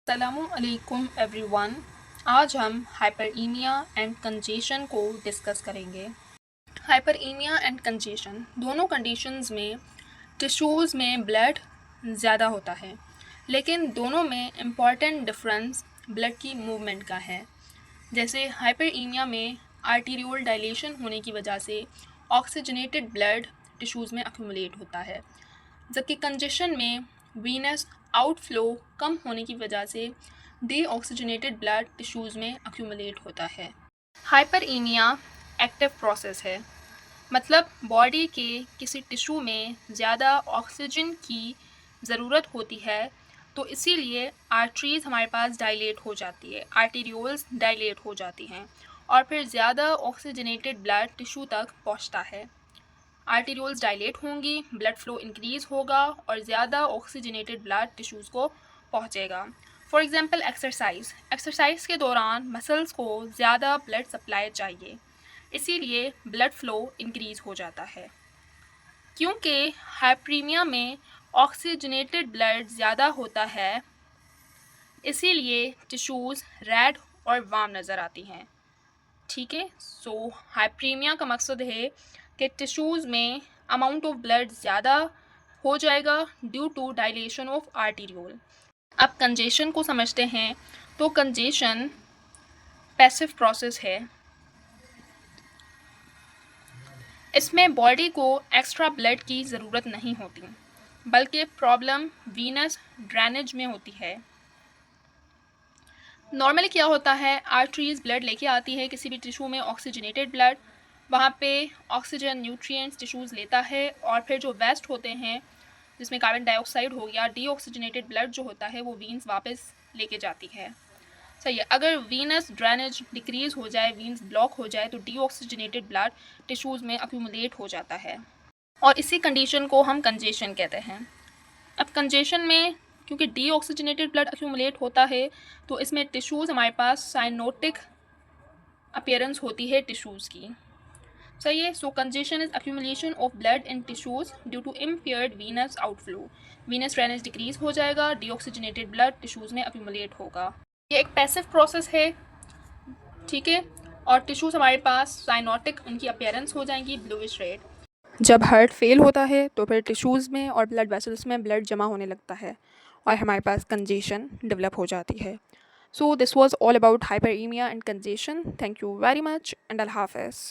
अस्सलामुअलैकुम एवरीवन। आज हम हाइपरईमिया एंड कंजेशन को डिस्कस करेंगे। हाइपरईमिया एंड कंजेशन दोनों कंडीशंस में टिश्यूज़ में ब्लड ज़्यादा होता है, लेकिन दोनों में इम्पॉर्टेंट डिफरेंस ब्लड की मूवमेंट का है। जैसे हाइपरईमिया में आर्टीरियोल डायलेशन होने की वजह से ऑक्सीजनेटेड ब्लड टिश्यूज़ में अक्यूमुलेट होता है, जबकि कंजेशन में वीनस आउटफ्लो कम होने की वजह से डीऑक्सीजनेटेड ब्लड टिश्यूज़ में अक्यूमुलेट होता है। हाइपरईमिया एक्टिव प्रोसेस है, मतलब बॉडी के किसी टिश्यू में ज़्यादा ऑक्सीजन की ज़रूरत होती है, तो इसीलिए आर्टरीज़ हमारे पास डायलेट हो जाती है, आर्टीरियोल्स डायलेट हो जाती हैं और फिर ज़्यादा ऑक्सीजनेटेड ब्लड टिश्यू तक पहुंचता है। आर्टीरियोल्स डायलेट होंगी, ब्लड फ्लो इंक्रीज़ होगा और ज़्यादा ऑक्सीजनेटेड ब्लड टिश्यूज़ को पहुँचेगा। फॉर एग्ज़ाम्पल एक्सरसाइज के दौरान मसल्स को ज़्यादा ब्लड सप्लाई चाहिए, इसीलिए ब्लड फ्लो इंक्रीज़ हो जाता है। क्योंकि हाइपरईमिया में ऑक्सीजनेटेड ब्लड ज़्यादा होता है, इसीलिए टिश्यूज़ रेड और वार्म नज़र आती हैं। ठीक है, सो हाइपरईमिया का मकसद है कि टिश्यूज़ में अमाउंट ऑफ ब्लड ज़्यादा हो जाएगा due to dilation of arteriole. अब कंजेशन को समझते हैं, तो कंजेशन पैसिव प्रोसेस है। इसमें बॉडी को एक्स्ट्रा ब्लड की ज़रूरत नहीं होती, बल्कि प्रॉब्लम वीनस ड्रेनेज में होती है। नॉर्मली क्या होता है, आर्टरीज ब्लड लेके आती है किसी भी टिश्यू में ऑक्सीजनेटेड ब्लड, वहाँ पे ऑक्सीजन न्यूट्रिएंट्स टिश्यूज़ लेता है और फिर जो वेस्ट होते हैं जिसमें कार्बन डाइऑक्साइड हो गया, डीऑक्सीजनेटेड ब्लड जो होता है वो वीन्स वापस लेके जाती है। सही है, अगर वीनस ड्रेनेज डिक्रीज़ हो जाए, वीन्स ब्लॉक हो जाए, तो डीऑक्सीजनेटेड ब्लड टिश्यूज़ में अक्यूमुलेट हो जाता है और इसी कंडीशन को हम कंजेशन कहते हैं। अब कंजेशन में क्योंकि डीऑक्सीजनेटेड ब्लड अक्यूमुलेट होता है, तो इसमें टिश्यूज़ हमारे पास साइनोटिक अपीयरेंस होती है टिश्यूज़ की। सही है, so congestion is accumulation of blood in tissues due to impaired venous outflow. Venous drainage decrease हो जाएगा, डीऑक्सीजनेटेड ब्लड टिश्यूज़ में अक्यूमुलेट होगा। ये एक पैसिव प्रोसेस है, ठीक है, और टिश्यूज़ हमारे पास साइनोटिक उनकी अपीयरेंस हो जाएंगी ब्लूइश रेड। जब हार्ट फेल होता है तो फिर टिश्यूज़ में और ब्लड वेसल्स में ब्लड जमा होने लगता है और हमारे पास कंजेशन डेवलप हो जाती है। So this was all about hyperaemia and congestion. Thank you very much and अल्लाह हाफ़िज़।